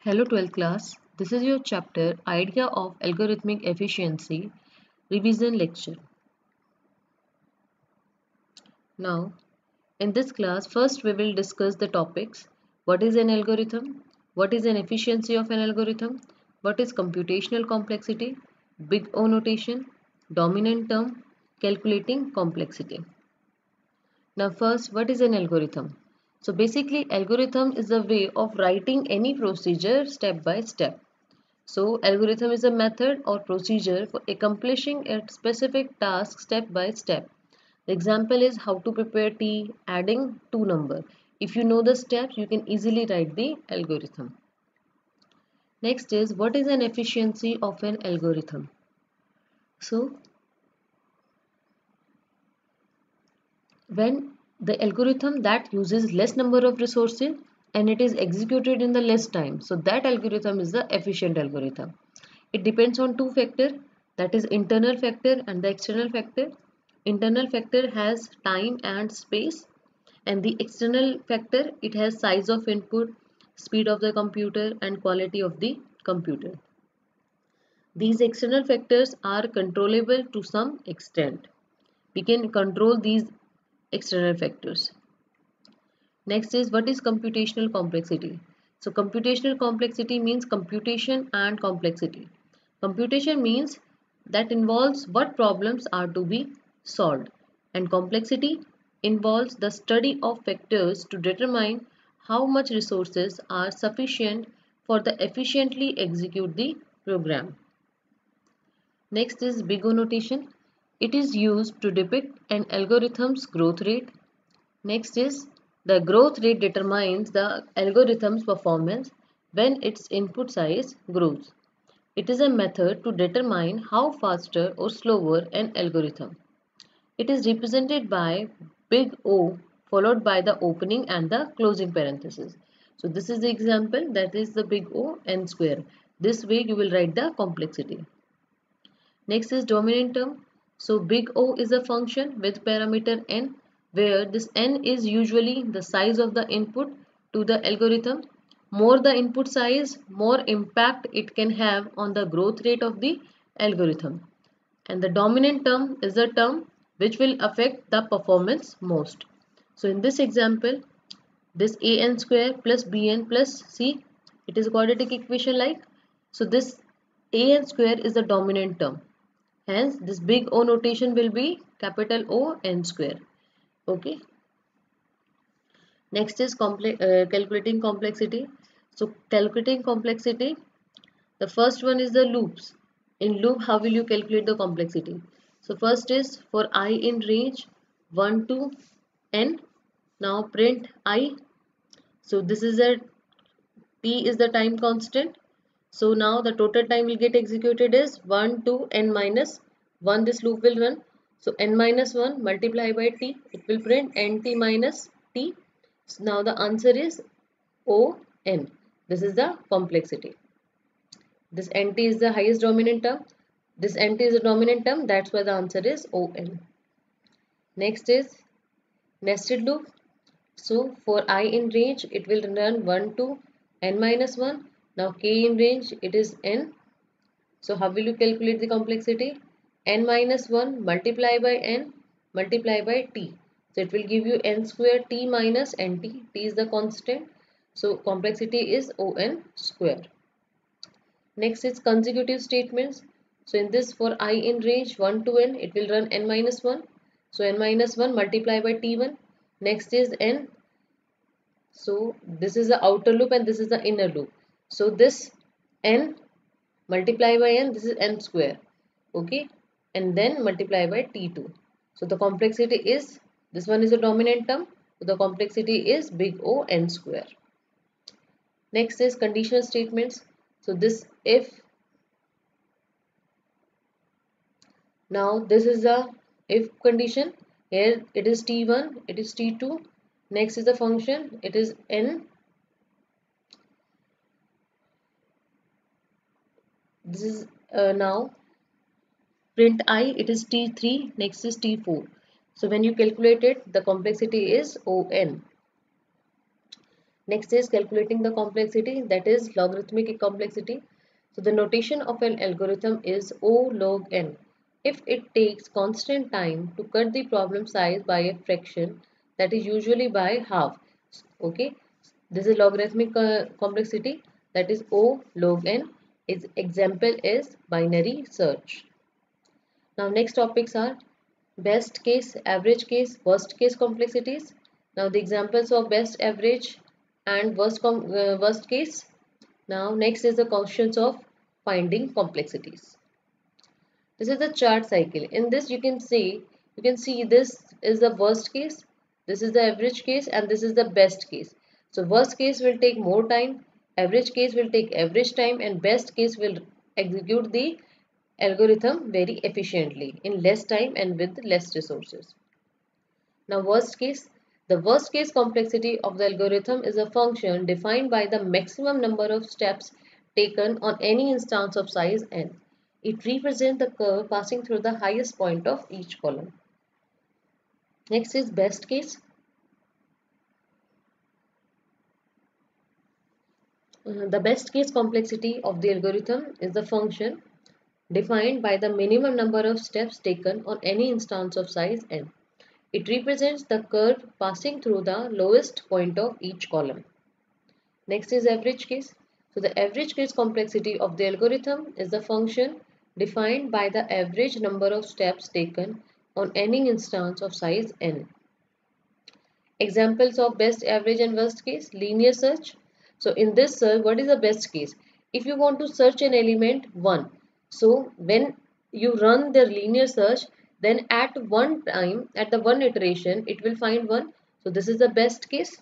Hello 12th class, this is your chapter Idea of Algorithmic Efficiency revision lecture. Now, in this class, first we will discuss the topics: what is an algorithm, what is an efficiency of an algorithm, what is computational complexity, big O notation, dominant term, calculating complexity. Now first, what is an algorithm? So basically, algorithm is a way of writing any procedure step by step. So, algorithm is a method or procedure for accomplishing a specific task step by step. The example is how to prepare tea, adding two number. If you know the steps, you can easily write the algorithm. Next is what is an efficiency of an algorithm? So, when the algorithm that uses less number of resources and it is executed in the less time, so that algorithm is the efficient algorithm. It depends on two factors, that is internal factor and the external factor. Internal factor has time and space, and the external factor it has size of input, speed of the computer and quality of the computer. These external factors are controllable to some extent. We can control these external factors. Next is what is computational complexity. So computational complexity means computation and complexity. Computation means that involves what problems are to be solved, and complexity involves the study of factors to determine how much resources are sufficient for the efficiently execute the program. Next is big O notation. It is used to depict an algorithm's growth rate. Next is the growth rate determines the algorithm's performance when its input size grows. It is a method to determine how faster or slower an algorithm. It is represented by big O followed by the opening and the closing parenthesis. So this is the example, that is the big O n square. This way you will write the complexity. Next is dominant term. So big O is a function with parameter n, where this n is usually the size of the input to the algorithm. More the input size, more impact it can have on the growth rate of the algorithm. And the dominant term is the term which will affect the performance most. So in this example, this an square plus bn plus c, it is a quadratic equation like. So this an square is the dominant term. Hence, this big O notation will be capital O n square. Okay. Next is calculating complexity. So, calculating complexity, the first one is the loops. In loop, how will you calculate the complexity? So, first is for I in range 1 to n. Now, print I. So, this is a t is the time constant. So now the total time will get executed is 1 to n minus 1, this loop will run. So n minus 1 multiply by t, it will print nt minus t. So now the answer is O n. This is the complexity. This nt is the highest dominant term. This nt is the dominant term, that's why the answer is O n. Next is nested loop. So for I in range, it will run 1 to n minus 1. Now k in range, it is n. So how will you calculate the complexity? N minus 1 multiply by n multiply by t. So it will give you n square t minus nt. T is the constant. So complexity is on square. Next is consecutive statements. So in this, for I in range 1 to n, it will run n minus 1. So n minus 1 multiply by t1. Next is n. So this is the outer loop and this is the inner loop. So this n multiply by n, this is n square. Okay, and then multiply by t2. So the complexity is, this one is a dominant term, so the complexity is big O n square. Next is conditional statements. So this if, now this is the if condition. Here it is t1, it is t2. Next is the function, it is n. This is now print I, it is t3, next is t4. So when you calculate it, the complexity is On. Next is calculating the complexity, that is logarithmic complexity. So the notation of an algorithm is O log n. If it takes constant time to cut the problem size by a fraction, that is usually by half. Okay, this is logarithmic complexity, that is O log n. Its example is binary search. Now next topics are best case, average case, worst case complexities. Now the examples of best, average and worst case. Now next is the questions of finding complexities. This is the chart cycle. In this you can see this is the worst case, this is the average case and this is the best case. So worst case will take more time, average case will take average time and best case will execute the algorithm very efficiently in less time and with less resources. Now worst case. The worst case complexity of the algorithm is a function defined by the maximum number of steps taken on any instance of size n. It represents the curve passing through the highest point of each column. Next is best case. The best case complexity of the algorithm is the function defined by the minimum number of steps taken on any instance of size n. It represents the curve passing through the lowest point of each column. Next is average case. So the average case complexity of the algorithm is the function defined by the average number of steps taken on any instance of size n. Examples of best, average and worst case. Linear search. So in this search, what is the best case? If you want to search an element 1, so when you run the linear search, then at one time, at the one iteration, it will find 1. So this is the best case.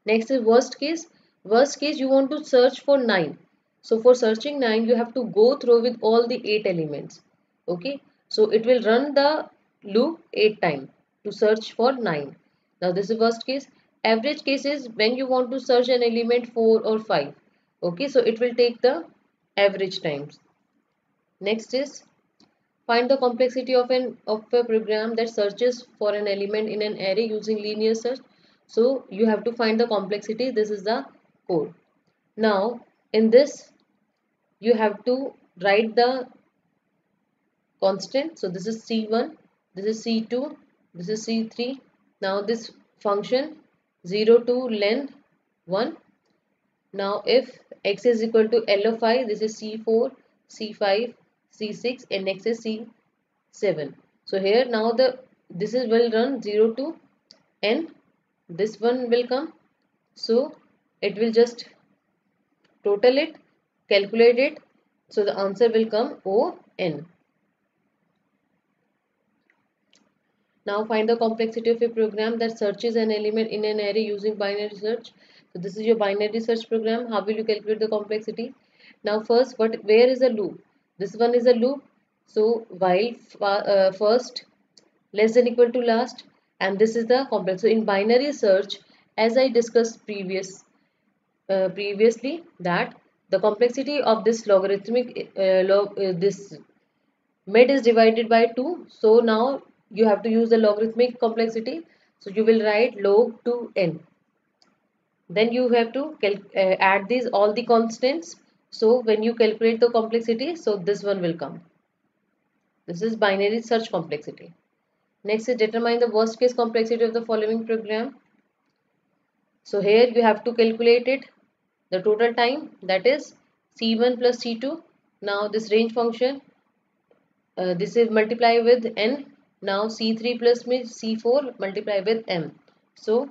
Next is worst case. Worst case, you want to search for 9. So for searching 9, you have to go through with all the 8 elements. Okay. So it will run the loop 8 times to search for 9. Now this is worst case. Average case is when you want to search an element 4 or 5. Okay. So it will take the average times. Next is find the complexity of a program that searches for an element in an array using linear search. So you have to find the complexity. This is the code. Now in this you have to write the constant. So this is C1, this is C2, this is C3. Now this function 0 to length 1. Now if x is equal to L of I, this is C4, C5, C6 and next is C7. So here now this is will run 0 to n. This one will come. So it will just total it, calculate it. So the answer will come O n. Now find the complexity of a program that searches an element in an array using binary search. So this is your binary search program. How will you calculate the complexity? Now first, where is a loop? This one is a loop. So while first less than equal to last, and this is the complex. So in binary search, as I discussed previously, that the complexity of this logarithmic this mid is divided by 2. So now you have to use the logarithmic complexity. So you will write log to n. Then you have to add these all the constants. So when you calculate the complexity, so this one will come. This is binary search complexity. Next is determine the worst case complexity of the following program. So here you have to calculate it, the total time, that is C1 plus C2. Now this range function, this is multiply with n. Now C3 plus C4 multiply with m. So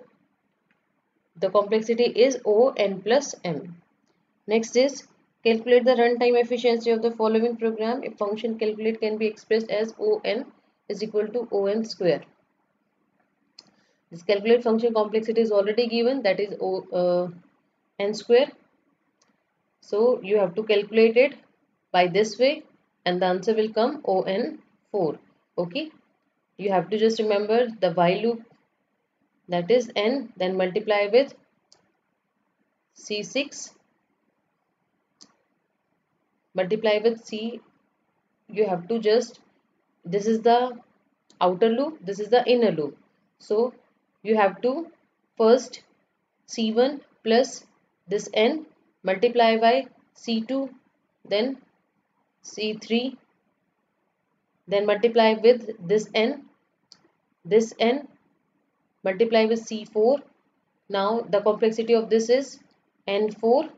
the complexity is O n plus m. Next is calculate the runtime efficiency of the following program. A function calculate can be expressed as O n is equal to O n square. This calculate function complexity is already given, that is n square. So you have to calculate it by this way and the answer will come ON4. Okay. You have to just remember the while loop, that is n, then multiply with C6, multiply with C. You have to just, this is the outer loop, this is the inner loop. So you have to first C1 plus this n multiply by C2, then C3, then multiply with this n multiply with C4. Now the complexity of this is n4,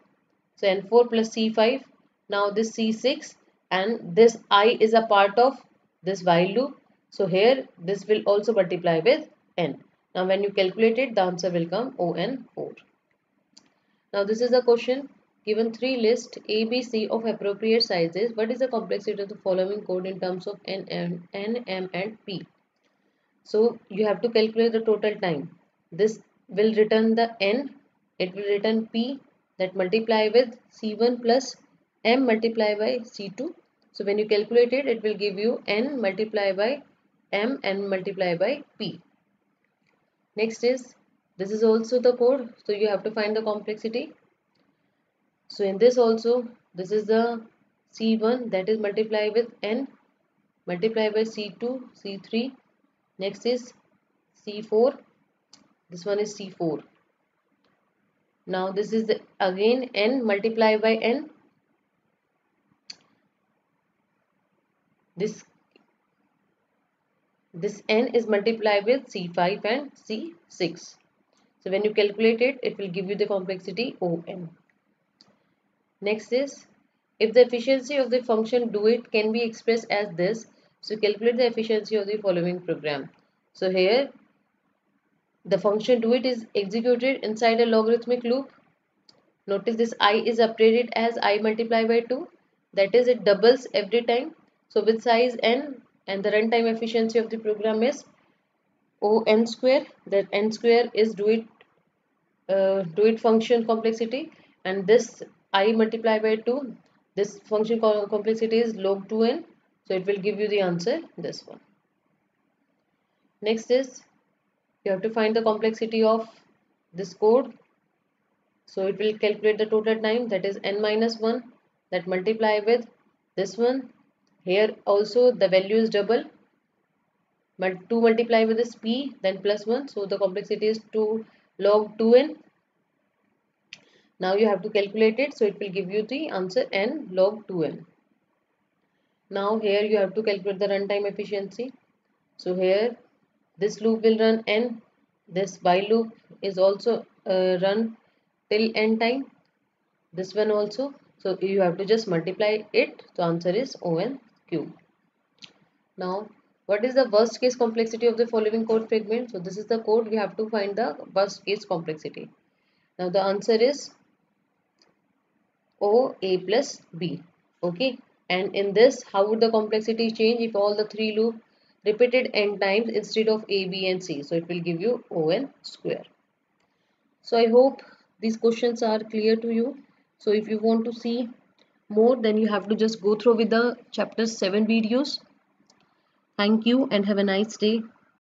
so n4 plus C5, now this C6, and this I is a part of this while loop, so here this will also multiply with n. Now when you calculate it, the answer will come ON4. Now this is a question. Given three lists A, B, C of appropriate sizes, what is the complexity of the following code in terms of N, M and P? So you have to calculate the total time. This will return the N, it will return P, that multiply with C1 plus M multiply by C2. So when you calculate it, it will give you N multiply by M and multiply by P. Next is, this is also the code, so you have to find the complexity. So in this also, this is the C1, that is multiply with N multiply by C2, C3. Next is C4, this one is C4. Now this is the, again N multiply by N. This N is multiplied with C5 and C6. So when you calculate it, it will give you the complexity ON. Next is, if the efficiency of the function doit can be expressed as this, so calculate the efficiency of the following program. So here the function doit is executed inside a logarithmic loop. Notice this I is updated as I multiply by 2, that is it doubles every time. So with size n, and the runtime efficiency of the program is ON square, that n square is doit function complexity, and this I multiply by 2, this function complexity is log 2n, so it will give you the answer, this one. Next is, you have to find the complexity of this code. So it will calculate the total time, that is n minus 1, that multiply with this one. Here also the value is double, but 2 multiply with this p, then plus 1, so the complexity is 2 log 2n. Now you have to calculate it, so it will give you the answer n log 2n. Now here you have to calculate the runtime efficiency. So here this loop will run n, this while loop is also run till n time, this one also, so you have to just multiply it, so answer is ON cube. Now what is the worst case complexity of the following code fragment? So this is the code, we have to find the worst case complexity. Now the answer is O A plus B. Okay, and in this, how would the complexity change if all the three loop repeated n times instead of A, B and C? So it will give you ON square. So I hope these questions are clear to you. So if you want to see more, then you have to just go through with the chapter 7 videos. Thank you and have a nice day.